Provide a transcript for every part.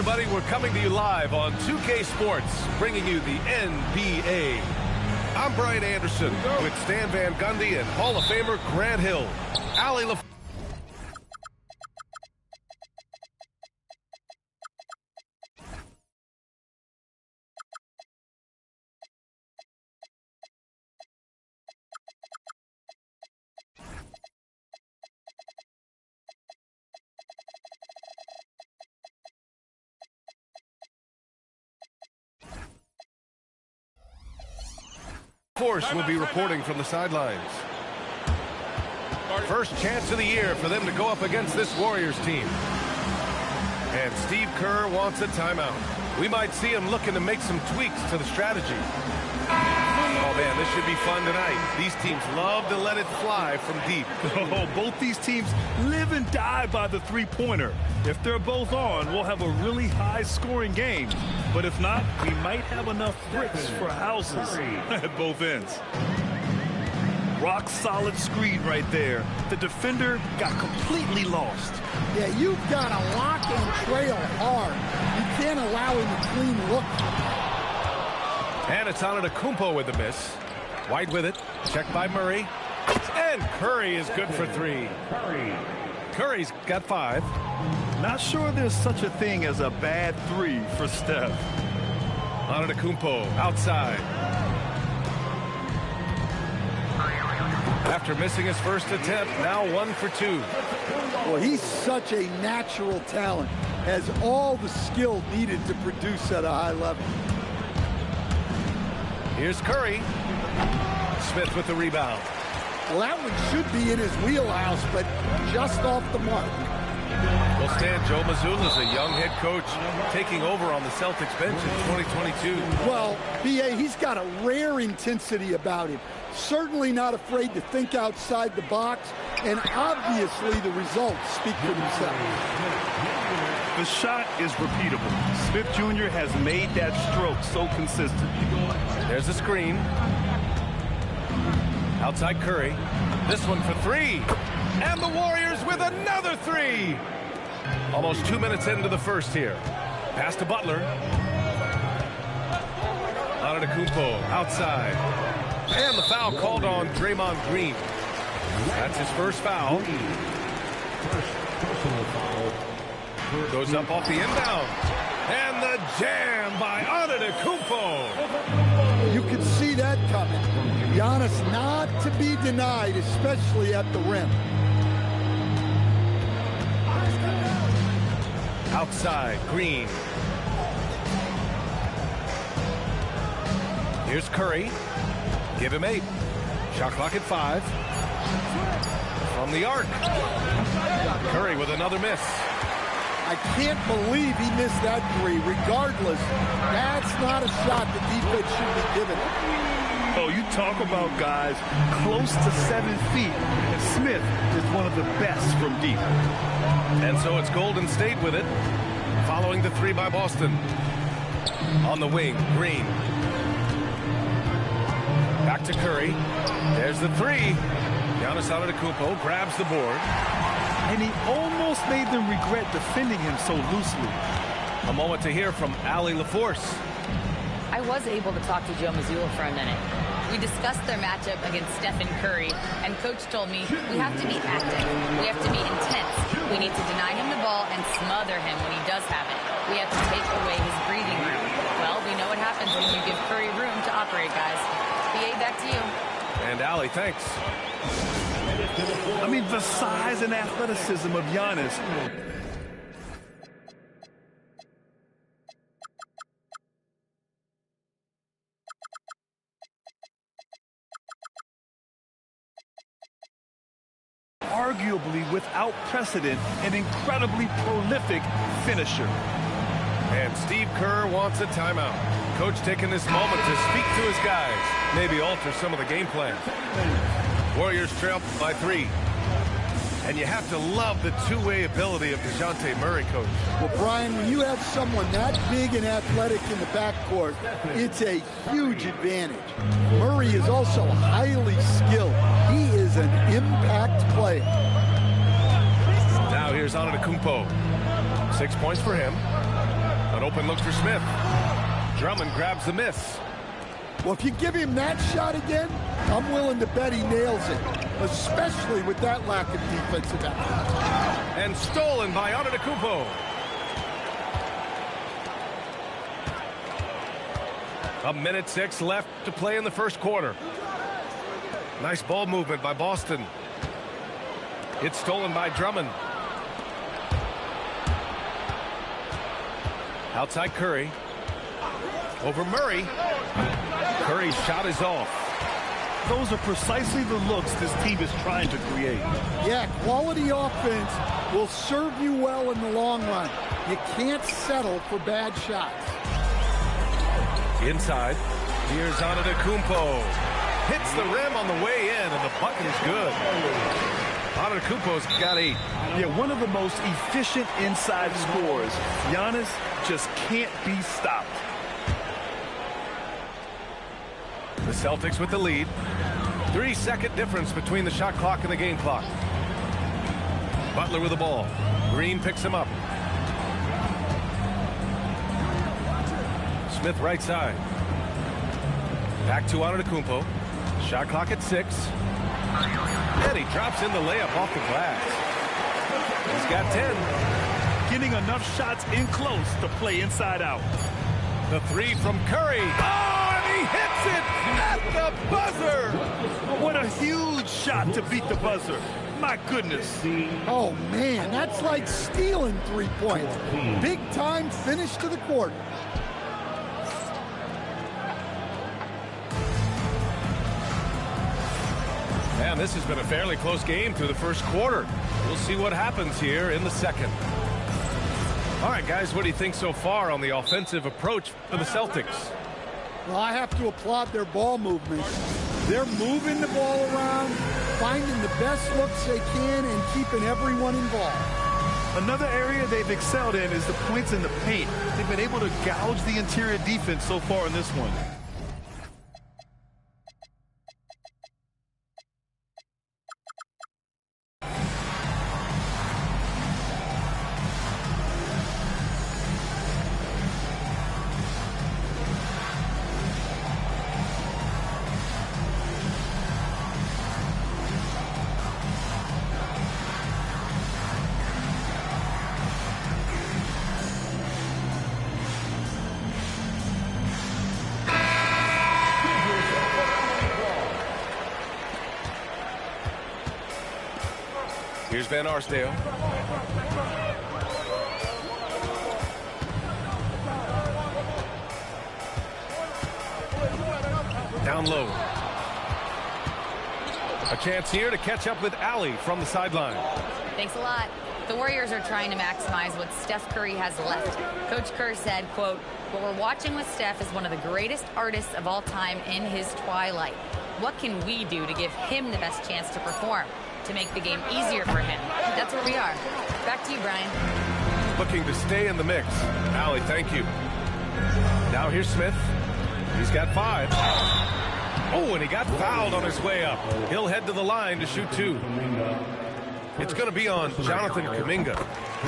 everybody. We're coming to you live on 2K Sports, bringing you the NBA. I'm Brian Anderson with Stan Van Gundy and Hall of Famer Grant Hill. Allie LaForce. Force will be reporting from the sidelines. First chance of the year for them to go up against this Warriors team. And Steve Kerr wants a timeout. We might see him looking to make some tweaks to the strategy. Oh man, this should be fun tonight. These teams love to let it fly from deep. Oh, both these teams live and die by the three-pointer. If they're both on, we'll have a really high-scoring game. But if not, we might have enough bricks for houses at both ends. Rock-solid screen right there. The defender got completely lost. Yeah, you've got to lock and trail hard. You can't allow him a clean look. And it's Antetokounmpo with the miss. White with it. Checked by Murray. And Curry is good for three. Curry's got 5. Not sure there's such a thing as a bad 3 for Steph. Antetokounmpo outside. After missing his first attempt, now 1 for 2. Well, he's such a natural talent. Has all the skill needed to produce at a high level. Here's Curry. Smith with the rebound. Well, that one should be in his wheelhouse, but just off the mark. Well, Stan, Joe Mazzulla is a young head coach taking over on the Celtics bench in 2022. Well, B.A., he's got a rare intensity about him. Certainly not afraid to think outside the box, and obviously the results speak for themselves. The shot is repeatable. Smith Jr. has made that stroke so consistent. There's a screen. Outside Curry. This one for 3. And the Warriors with another 3. Almost 2 minutes into the first here. Pass to Butler. Antetokounmpo outside. And the foul called on Draymond Green. That's his first foul. Goes up off the inbound. And the jam by Antetokounmpo. You could see that coming. Giannis not to be denied, especially at the rim. Outside, Green. Here's Curry. Give him 8. Shot clock at 5. From the arc. Curry with another miss. I can't believe he missed that 3. Regardless, that's not a shot the defense should be giving. Oh, you talk about guys close to 7 feet, and Smith is one of the best from deep. And so it's Golden State with it, following the 3 by Boston. On the wing, Green. Back to Curry. There's the 3. Giannis Antetokounmpo grabs the board. And he almost made them regret defending him so loosely. A moment to hear from Allie LaForce. I was able to talk to Joe Mazzulla for a minute. We discussed their matchup against Stephen Curry, and Coach told me we have to be active. We have to be intense. We need to deny him the ball and smother him when he does have it. We have to take away his breathing room. Well, we know what happens when you give Curry room to operate, guys. BA, back to you. And Allie, thanks. I mean, the size and athleticism of Giannis. Arguably without precedent, an incredibly prolific finisher. And Steve Kerr wants a timeout. Coach taking this moment to speak to his guys, maybe alter some of the game plan. Warriors trail by 3. And you have to love the two-way ability of DeJounte Murray, Coach. Well, Brian, when you have someone that big and athletic in the backcourt, it's a huge advantage. Murray is also highly skilled. He is an impact player. Now here's Antetokounmpo. 6 points for him. An open look for Smith. Drummond grabs the miss. Well, if you give him that shot again, I'm willing to bet he nails it, especially with that lack of defensive effort. And stolen by Antetokounmpo. A minute 6 left to play in the first quarter. Nice ball movement by Boston. It's stolen by Drummond. Outside Curry. Over Murray. Curry's shot is off. Those are precisely the looks this team is trying to create. Yeah, quality offense will serve you well in the long run. You can't settle for bad shots. Inside. Here's Antetokounmpo. Hits the rim on the way in, and the bucket is good. Antetokounmpo's got 8. Yeah, one of the most efficient inside scorers. Giannis just can't be stopped. The Celtics with the lead. 3-second difference between the shot clock and the game clock. Butler with the ball. Green picks him up. Smith right side. Back to Antetokounmpo. Shot clock at 6. And he drops in the layup off the glass. He's got 10. Getting enough shots in close to play inside out. The 3 from Curry. Oh, and he hits it at the buzzer. What a huge shot to beat the buzzer. My goodness. Oh, man, that's like stealing 3 points. Big time finish to the quarter. Man, this has been a fairly close game through the first quarter. We'll see what happens here in the second. All right, guys, what do you think so far on the offensive approach for the Celtics? Well, I have to applaud their ball movement. They're moving the ball around, finding the best looks they can, and keeping everyone involved. Another area they've excelled in is the points in the paint. They've been able to gouge the interior defense so far in this one. Here's Van Arsdale. Down low. A chance here to catch up with Allie from the sideline. Thanks a lot. The Warriors are trying to maximize what Steph Curry has left. Coach Kerr said, quote, "What we're watching with Steph is one of the greatest artists of all time in his twilight. What can we do to give him the best chance to perform, to make the game easier for him?" That's where we are. Back to you, Brian. Looking to stay in the mix. Allie, thank you. Now here's Smith. He's got 5. Oh, and he got fouled on his way up. He'll head to the line to shoot 2. It's going to be on Jonathan Kuminga.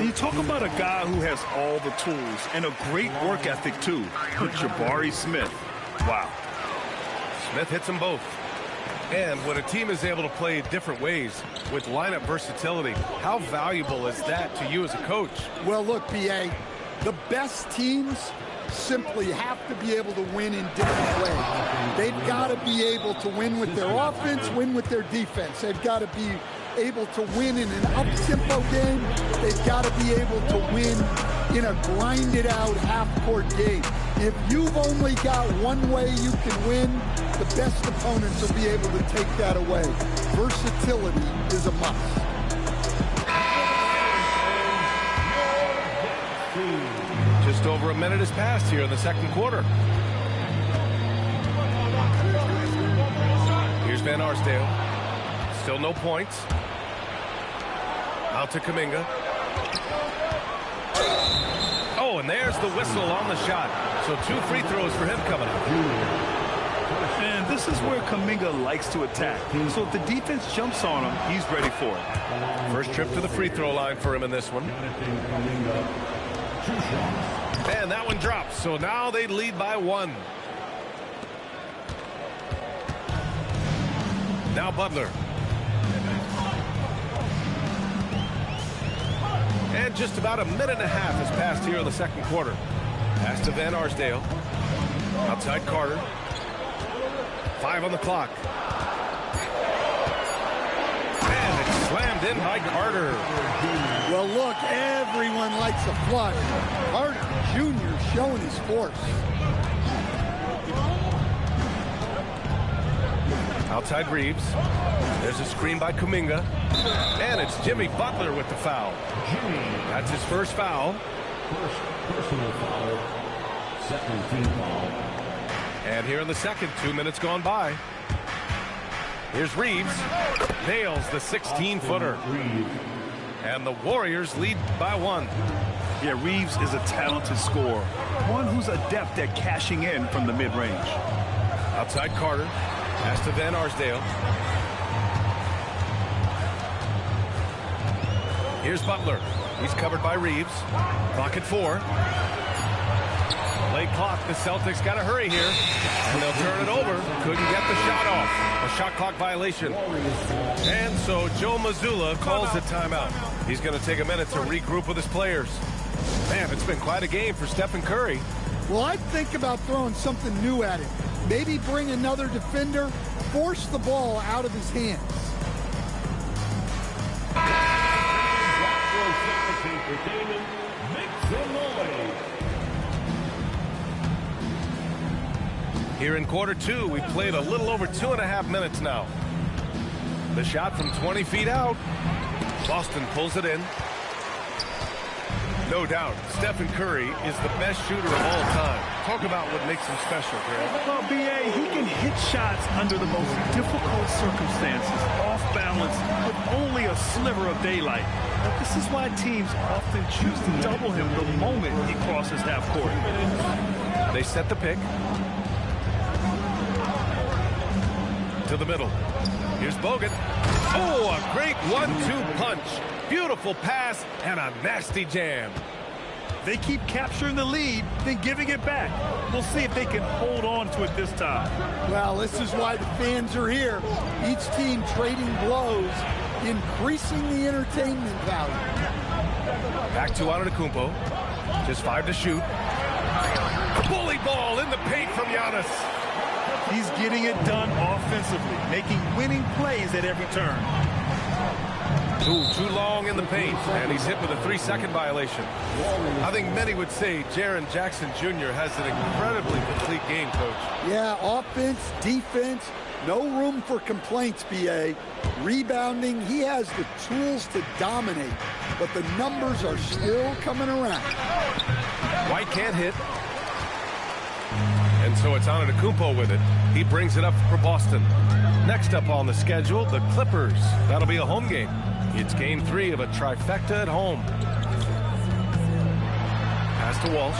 You talk about a guy who has all the tools and a great work ethic, too. Jabari Smith. Wow. Smith hits them both. And when a team is able to play different ways with lineup versatility, how valuable is that to you as a coach? Well, look, B.A., the best teams simply have to be able to win in different ways. They've got to be able to win with their offense, win with their defense. They've got to be able to win in an up-tempo game. They've got to be able to win in a grinded-out half-court game. If you've only got one way you can win, the best opponents will be able to take that away. Versatility is a must. Just over a minute has passed here in the second quarter. Here's Van Arsdale. Still no points. Out to Kuminga. Oh, and there's the whistle on the shot. So 2 free throws for him coming up. And this is where Kuminga likes to attack. So if the defense jumps on him, he's ready for it. First trip to the free throw line for him in this one. And that one drops, so now they lead by 1. Now Butler. And just about a minute and a half has passed here in the second quarter. Pass to Van Arsdale. Outside Carter. 5 on the clock. And it's slammed in by Carter. Well, look, everyone likes a flush. Carter Jr. showing his force. Outside Reeves. There's a screen by Kuminga. And it's Jimmy Butler with the foul. That's his first foul. First personal foul. Second team foul. And here in the second, 2 minutes gone by. Here's Reeves. Nails the 16-footer. And the Warriors lead by 1. Yeah, Reeves is a talented scorer. One who's adept at cashing in from the mid-range. Outside Carter. Pass to Van Arsdale. Here's Butler. He's covered by Reeves. Clock at 4. Late clock. The Celtics got to hurry here. And they'll turn it over. Couldn't get the shot off. A shot clock violation. And so Joe Mazzulla calls a timeout. He's going to take a minute to regroup with his players. Man, it's been quite a game for Stephen Curry. Well, I'd think about throwing something new at him. Maybe bring another defender, force the ball out of his hands. Here in quarter 2, we played a little over 2.5 minutes now. The shot from 20 feet out. Boston pulls it in. No doubt, Stephen Curry is the best shooter of all time. Talk about what makes him special, Greg. Well, B.A., he can hit shots under the most difficult circumstances, off balance, with only a sliver of daylight. But this is why teams often choose to double him the moment he crosses half court. They set the pick. To the middle. Here's Bogut. Oh, a great 1-2 punch. Beautiful pass and a nasty jam. They keep capturing the lead, then giving it back. We'll see if they can hold on to it this time. Well, this is why the fans are here. Each team trading blows, increasing the entertainment value. Back to Antetokounmpo. Just 5 to shoot. Bully ball in the paint from Giannis. He's getting it done offensively, making winning plays at every turn. Too long in the paint, and he's hit with a 3-second violation. I think many would say Jaren Jackson Jr. has an incredibly complete game, Coach. Yeah, offense, defense, no room for complaints, B.A. Rebounding, he has the tools to dominate, but the numbers are still coming around. White can't hit. And so it's Antetokounmpo with it. He brings it up for Boston. Next up on the schedule, the Clippers. That'll be a home game. It's game 3 of a trifecta at home. Pass to Walsh.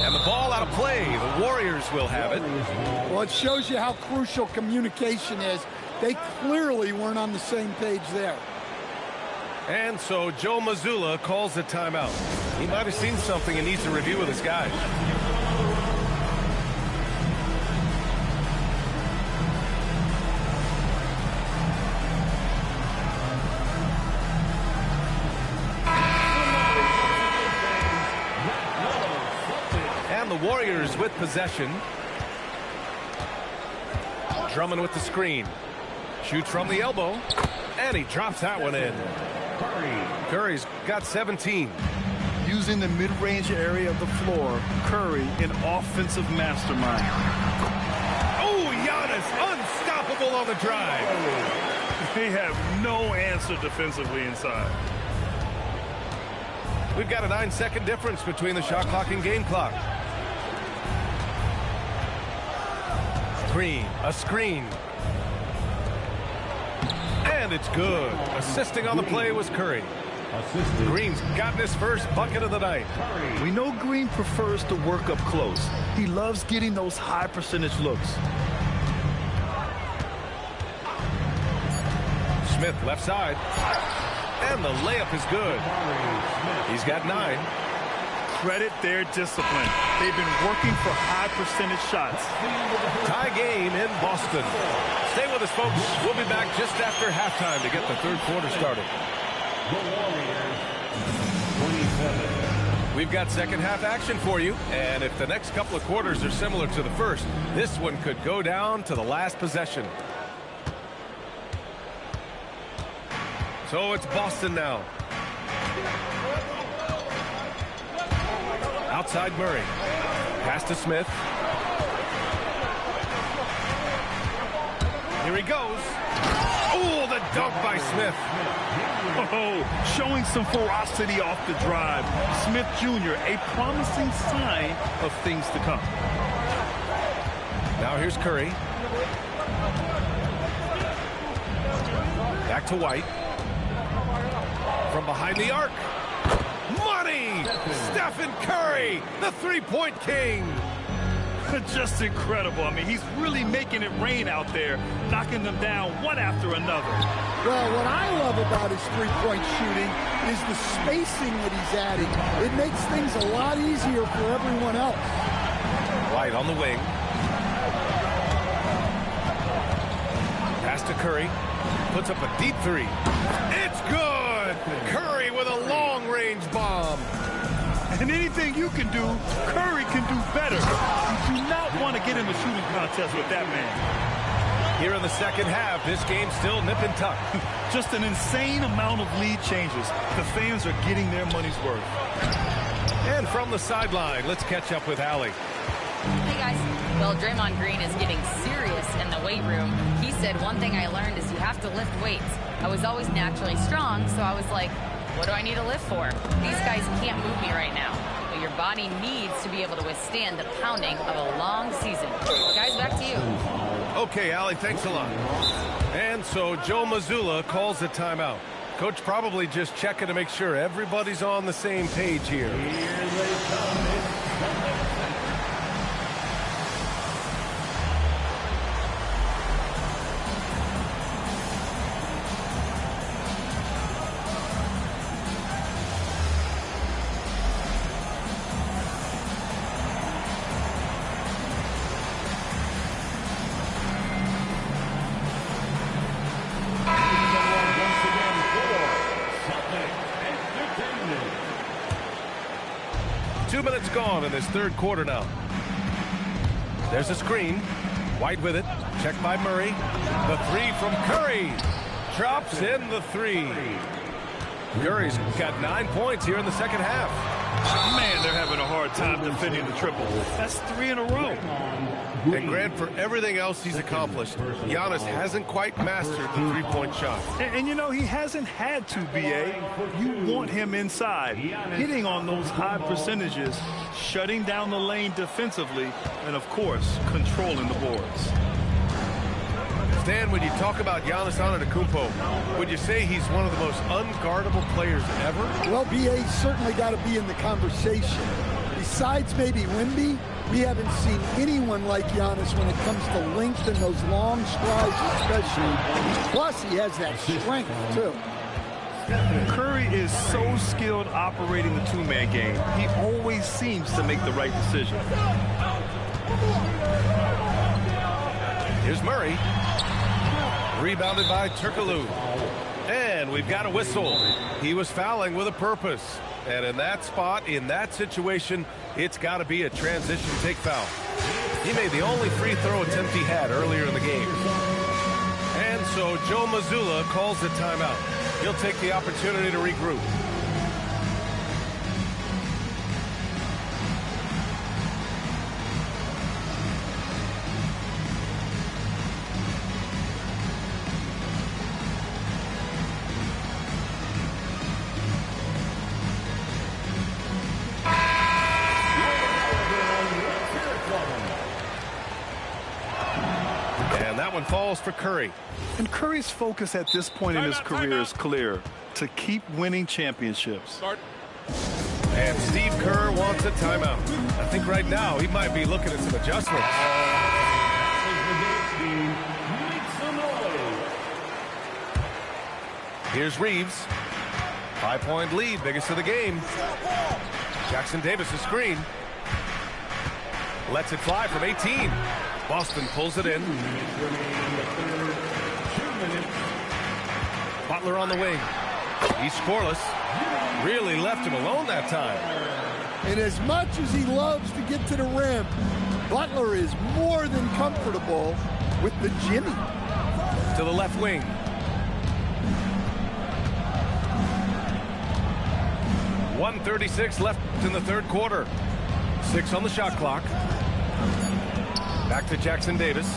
And the ball out of play. The Warriors will have it. Well, it shows you how crucial communication is. They clearly weren't on the same page there. And so Joe Mazzulla calls a timeout. He might have seen something and needs to review with his guys. And the Warriors with possession. Drummond with the screen. Shoots from the elbow. And he drops that one in. Curry's got 17. Using the mid-range area of the floor, Curry, an offensive mastermind. Oh, Giannis, unstoppable on the drive. They have no answer defensively inside. We've got a 9-second difference between the shot clock and game clock. A screen. And it's good. Assisting on the play was Curry. Green's gotten his first bucket of the night. We know Green prefers to work up close. He loves getting those high percentage looks. Smith left side. And the layup is good. He's got 9. credit their discipline. They've been working for high percentage shots. Tie game in Boston. Stay with us, folks. We'll be back just after halftime to get the third quarter started. The Warriors, 27. We've got second half action for you, and if the next couple of quarters are similar to the first, this one could go down to the last possession. So it's Boston now. Outside Murray. Pass to Smith. Here he goes. Oh, the dunk by Smith. Oh, showing some ferocity off the drive. Smith Jr., a promising sign of things to come. Now here's Curry. Back to White. From behind the arc. Money! Stephen Curry, the three-point king. Just incredible. I mean, he's really making it rain out there, knocking them down one after another. Well, what I love about his three-point shooting is the spacing that he's adding. It makes things a lot easier for everyone else. White on the wing. Pass to Curry. Puts up a deep three. It's good! Curry with a long-range bomb. And anything you can do, Curry can do better. You do not want to get in a shooting contest with that man. Here in the second half, this game's still nip and tuck. Just an insane amount of lead changes. The fans are getting their money's worth. And from the sideline, let's catch up with Allie. Hey, guys. Well, Draymond Green is getting serious in the weight room. He said, one thing I learned is you have to lift weights. I was always naturally strong, so I was like, what do I need to lift for? These guys can't move me right now. But your body needs to be able to withstand the pounding of a long season. Guys, back to you. Okay, Allie, thanks a lot. And so Joe Mazzulla calls a timeout. Coach probably just checking to make sure everybody's on the same page here. Here they come. 2 minutes gone in this third quarter now. There's a screen. White with it. Checked by Murray. The three from Curry. Drops in the three. Curry's got 9 points here in the second half. Man, they're having a hard time defending the triple. That's 3 in a row. And Grant, for everything else he's accomplished, Giannis hasn't quite mastered the three-point shot. And you know, he hasn't had to, B.A. You want him inside, hitting on those high percentages, shutting down the lane defensively, and, of course, controlling the boards. Stan, when you talk about Giannis Antetokounmpo, would you say he's one of the most unguardable players ever? Well, B.A.'s certainly got to be in the conversation. Besides maybe Wemby, we haven't seen anyone like Giannis when it comes to length and those long strides especially. Plus, he has that strength, too. Curry is so skilled operating the two-man game. He always seems to make the right decision. Here's Murray. Rebounded by Turkoglu. And we've got a whistle. He was fouling with a purpose. And in that spot, in that situation, it's got to be a transition take foul. He made the only free throw attempt he had earlier in the game. And so Joe Mazzulla calls the timeout. He'll take the opportunity to regroup. Falls for Curry. And Curry's focus at this point in his career is clear: to keep winning championships. And Steve Kerr wants a timeout. I think right now he might be looking at some adjustments. Here's Reeves. 5-point lead, biggest of the game. Jackson Davis a screen. Lets it fly from 18. Boston pulls it in. Butler on the wing. He's scoreless. Really left him alone that time. And as much as he loves to get to the rim, Butler is more than comfortable with the Jimmy. To the left wing. .136 left in the third quarter. 6 on the shot clock. Back to Jackson Davis.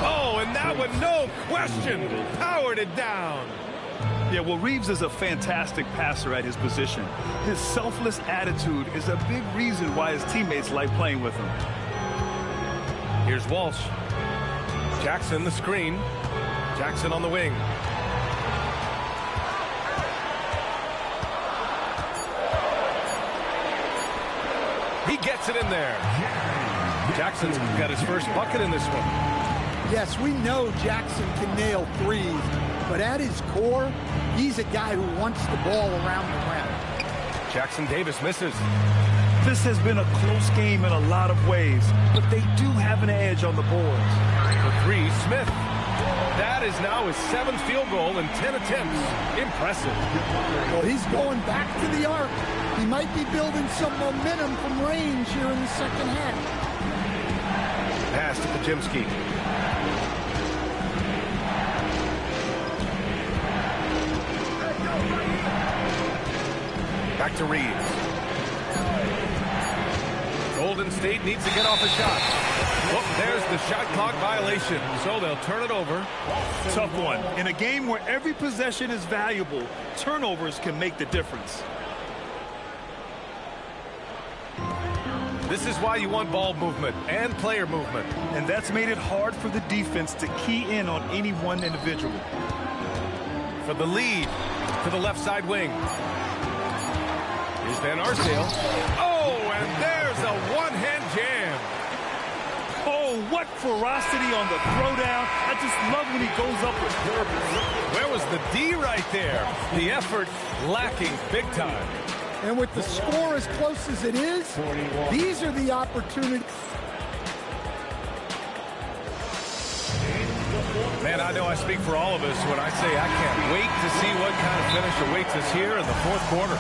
Oh, and that one, no question, powered it down. Yeah, well, Reeves is a fantastic passer at his position. His selfless attitude is a big reason why his teammates like playing with him. Here's Walsh. Jackson the screen. Jackson on the wing. He gets it in there. Jackson's got his first bucket in this one. Yes, we know Jackson can nail threes, but at his core, he's a guy who wants the ball around the rim. Jackson Davis misses. This has been a close game in a lot of ways, but they do have an edge on the boards. For 3, Smith. That is now his 7th field goal in 10 attempts. Impressive. Well, he's going back to the arc. He might be building some momentum from range here in the second half. Pass to Podziemski. Back to Reeves. Golden State needs to get off a shot. Oh, there's the shot clock violation, so they'll turn it over. Tough one. In a game where every possession is valuable, turnovers can make the difference. This is why you want ball movement and player movement. And that's made it hard for the defense to key in on any one individual. For the lead, to the left side wing. Here's Van Arsdale. Oh, and there's a one-hand jam. Oh, what ferocity on the throwdown. I just love when he goes up with purpose. Where was the D right there? The effort lacking big time. And with the score as close as it is, these are the opportunities. Man, I know I speak for all of us when I say I can't wait to see what kind of finish awaits us here in the fourth quarter.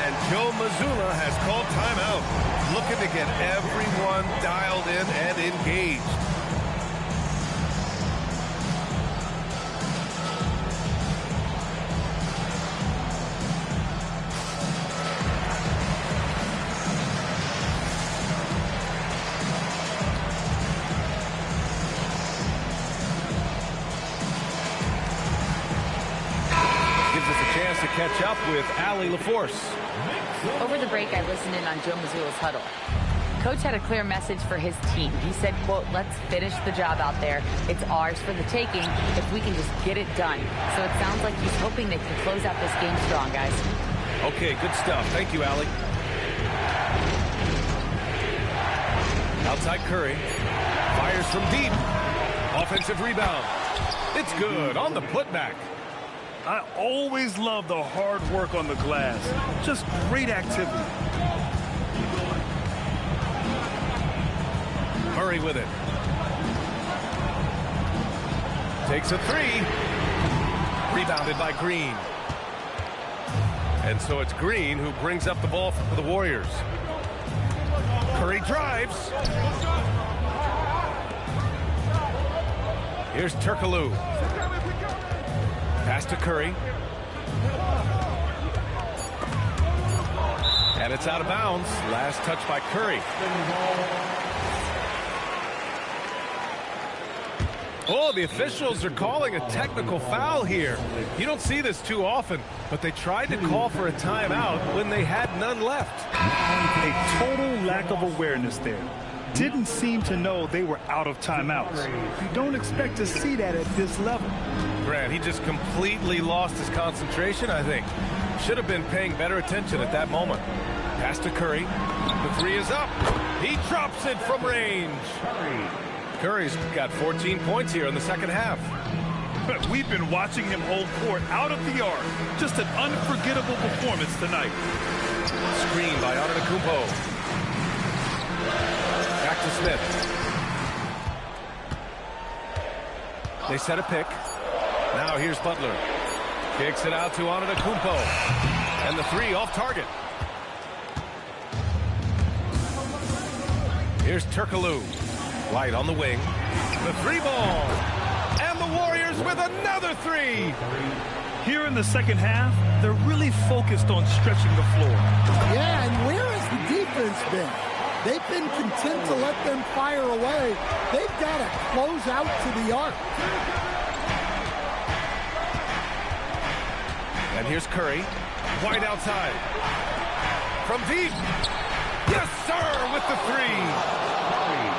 And Joe Mazzulla has called timeout, looking to get everyone dialed in and engaged. To catch up with Allie LaForce. Over the break, I listened in on Joe Mazzulla's huddle. Coach had a clear message for his team. He said, quote, let's finish the job out there. It's ours for the taking if we can just get it done. So it sounds like he's hoping they can close out this game strong, guys. Okay, good stuff. Thank you, Allie. Outside Curry. Fires from deep. Offensive rebound. It's good on the putback. I always love the hard work on the glass. Just great activity. Murray with it. Takes a 3. Rebounded by Green. And so it's Green who brings up the ball for the Warriors. Curry drives. Here's Turkoglu. Pass to Curry. And it's out of bounds. Last touch by Curry. Oh, the officials are calling a technical foul here. You don't see this too often, but they tried to call for a timeout when they had none left. A total lack of awareness there. Didn't seem to know they were out of timeouts. You don't expect to see that at this level. Grant, he just completely lost his concentration, I think. Should have been paying better attention at that moment. Pass to Curry. The 3 is up. He drops it from range. Curry's got 14 points here in the second half. We've been watching him hold court out of the arc. Just an unforgettable performance tonight. Screen by Antetokounmpo. Back to Smith. They set a pick. Now here's Butler. Kicks it out to Antetokounmpo. And the three off target. Here's Turkoglu. White on the wing. The three ball. And the Warriors with another three. Here in the second half, they're really focused on stretching the floor. Yeah, and where has the defense been? They've been content to let them fire away. They've got to close out to the arc. And here's Curry. White outside. From deep. Yes, sir, with the three.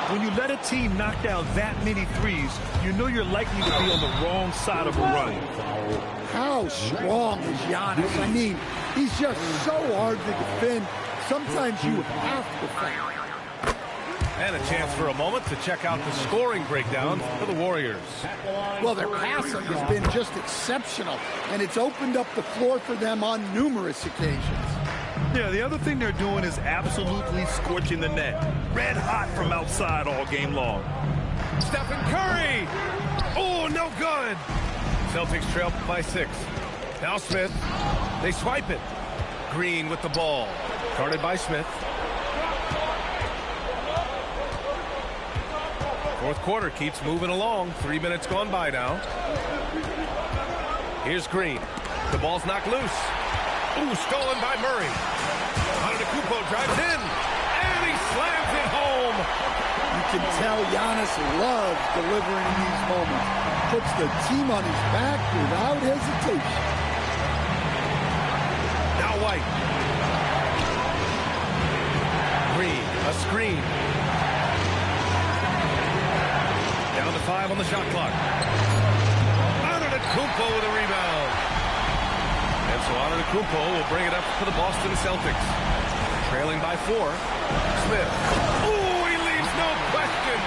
When you let a team knock down that many threes, you know you're likely to be on the wrong side of a run. How strong is Giannis? I mean, he's just so hard to defend. Sometimes you have to fight. And a chance for a moment to check out the scoring breakdown for the Warriors. Well, their passing has been just exceptional, and it's opened up the floor for them on numerous occasions. Yeah, the other thing they're doing is absolutely scorching the net. Red hot from outside all game long. Stephen Curry! Oh, no good! Celtics trail by 6. Now Smith. They swipe it. Green with the ball. Guarded by Smith. Fourth quarter keeps moving along. 3 minutes gone by now. Here's Green. The ball's knocked loose. Ooh, stolen by Murray. Antetokounmpo drives in, and he slams it home. You can tell Giannis loves delivering in these moments. Puts the team on his back without hesitation. Now White. Green, a screen. Down to 5 on the shot clock. Antetokounmpo with a rebound. And so Antetokounmpo will bring it up for the Boston Celtics. Trailing by 4. Smith. Ooh, he leaves no question.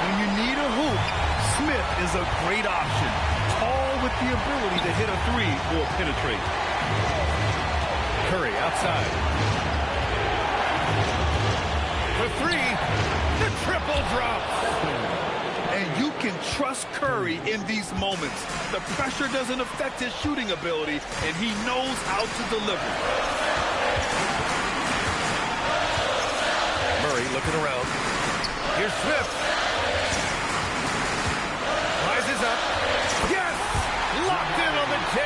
When you need a hoop, Smith is a great option. Tall with the ability to hit a three or penetrate. Curry outside. For 3. The triple drops. And you can trust Curry in these moments. The pressure doesn't affect his shooting ability, and he knows how to deliver. Murray looking around. Here's Smith. Rises up. Yes! Locked in on the J.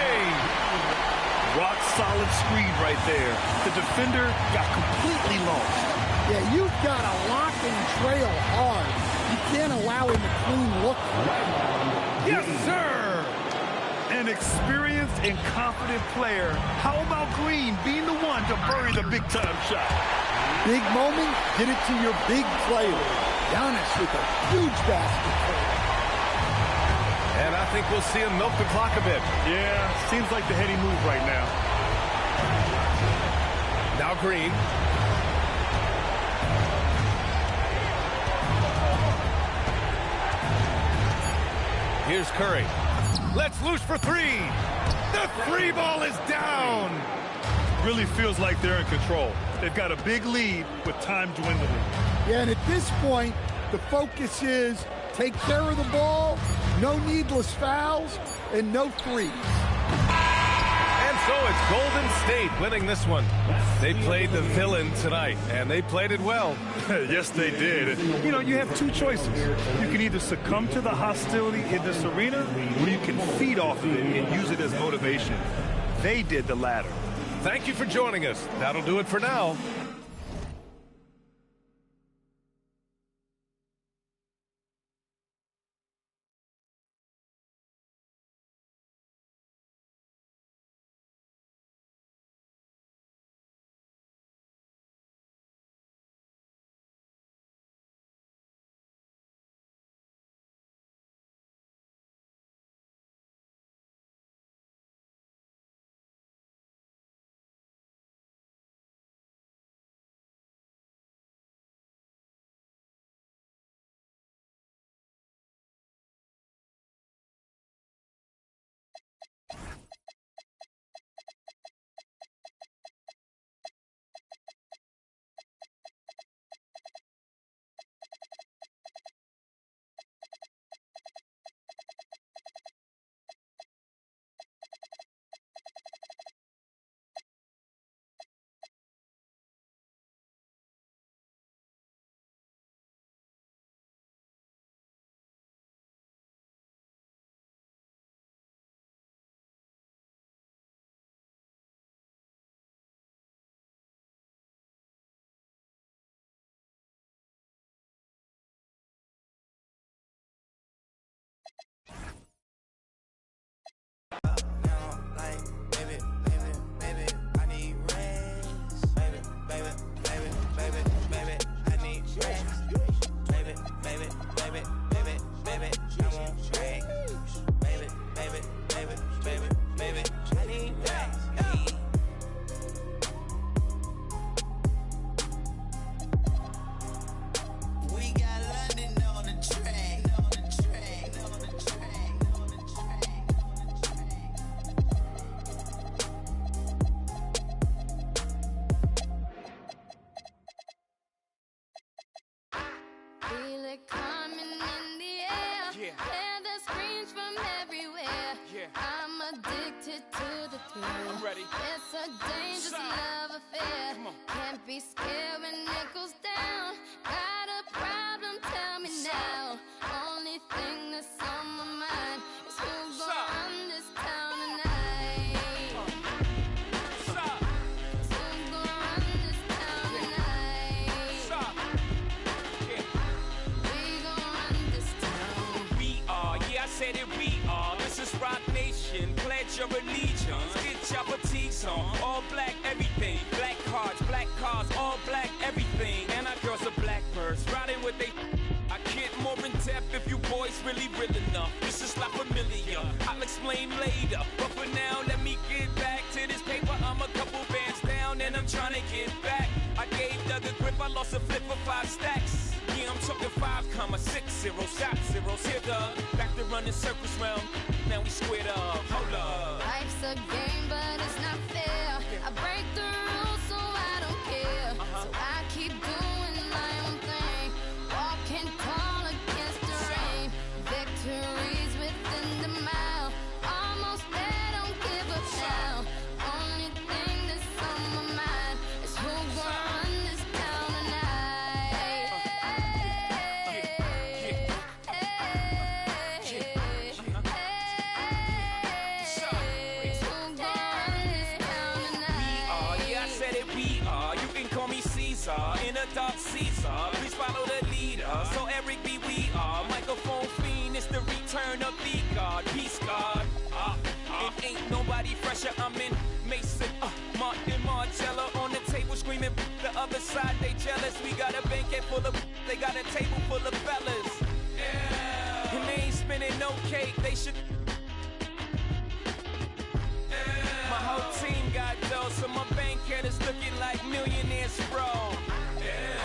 Rock solid screen right there. The defender got completely lost. Yeah, you've got to lock and trail hard. You can't allow him a clean look. Yes, sir! An experienced and confident player. How about Green being the one to bury the big-time shot? Big moment, get it to your big player. Giannis with a huge basket. And I think we'll see him milk the clock a bit. Yeah, seems like the heady move right now. Now Green. Here's Curry. Let's loose for 3. The 3 ball is down. Really feels like they're in control. They've got a big lead with time dwindling. Yeah, and at this point, the focus is take care of the ball, no needless fouls, and no threes. And so it's Golden State winning this one. They played the villain tonight, and they played it well. Yes, they did. You know, you have two choices. You can either succumb to the hostility in this arena, or you can feed off of it and use it as motivation. They did the latter. Thank you for joining us. That'll do it for now. I'm ready. It's a dangerous love affair. Can't be scared when it goes down. Got a problem? Tell me now. Only thing that's on my mind is who's gonna run this town tonight. Who's gonna run this town tonight? We gonna run this town. We are, yeah, I said it, we are. This is Rock Nation, pledge your allegiance. Get your fatigues on, all black everything. Black cars, all black everything. And our girls are blackbirds, riding with they. I get more in depth if you boys really real enough. This is not familiar, I'll explain later. But for now, let me get back to this paper. I'm a couple bands down and I'm trying to get back. I gave Doug a grip, I lost a flip for 5 stacks. Yeah, I'm talking 5,60, shot zeros. Here, Doug, back to running circles round. Now we squared up, hold up. Life's a game, but it's not fair. I break the rules, so I don't care. So I keep doing my own thing, walking tall against the rain. Victories within the mile, almost there, don't give up now. Only thing that's on my mind is who's gonna run this town tonight. Call me Caesar, in a dark Caesar. Please follow the leader. So Eric B, we are microphone fiend. It's the return of the God, peace God. It ain't nobody fresher. I'm in Mason, Martin Margiela on the table screaming. The other side they jealous. We got a banquet full of. They got a table full of fellas. Yeah. And they ain't spinning no cake. They should. My whole team got dough, so my bank account is looking like millionaires, bro.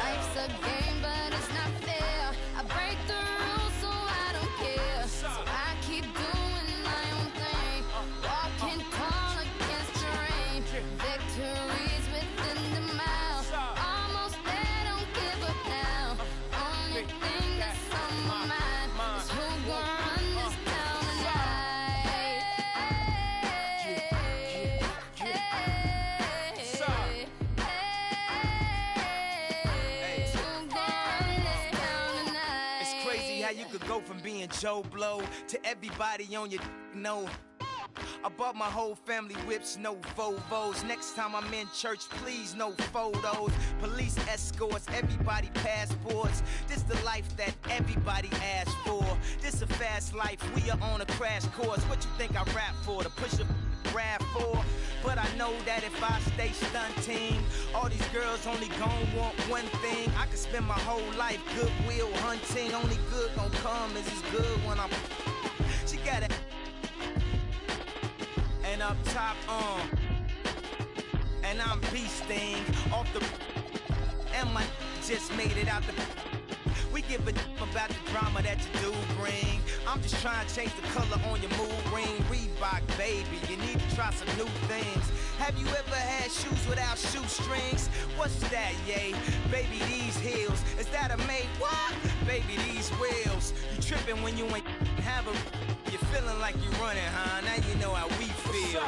Life's a game, but it's not fair. I break the rules, so I don't care. So I keep doing my own thing, walking tall against the rain. Victories within the mile, almost there, don't give up now. Only thing that's on my mind is who's gonna run this town tonight. How you could go from being Joe Blow to everybody on your know. I bought my whole family whips, no Volvos. Next time I'm in church, please no photos. Police escorts, everybody passports. This the life that everybody asks for. This a fast life, we are on a crash course. What you think I rap for? To push a rap for? But I know that if I stay stunting, all these girls only gon' want one thing. I could spend my whole life goodwill hunting. Only good gon' come is as good when I'm. She got it. And up top, and I'm beasting off the. And my just made it out the. We give a about the drama that you do bring. I'm just trying to change the color on your mood ring. Reebok, baby, you need to try some new things. Have you ever had shoes without shoestrings? What's that, yay? Baby, these heels, is that a made what? Baby, these wheels. You tripping when you ain't have them. You're feeling like you're running, huh? Now you know how we feel.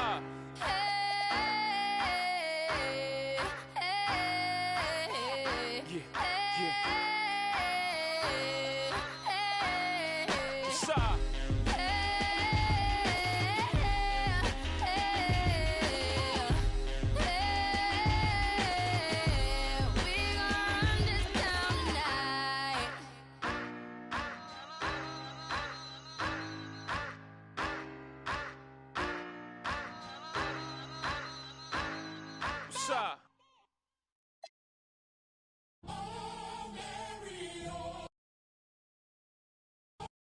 What's up?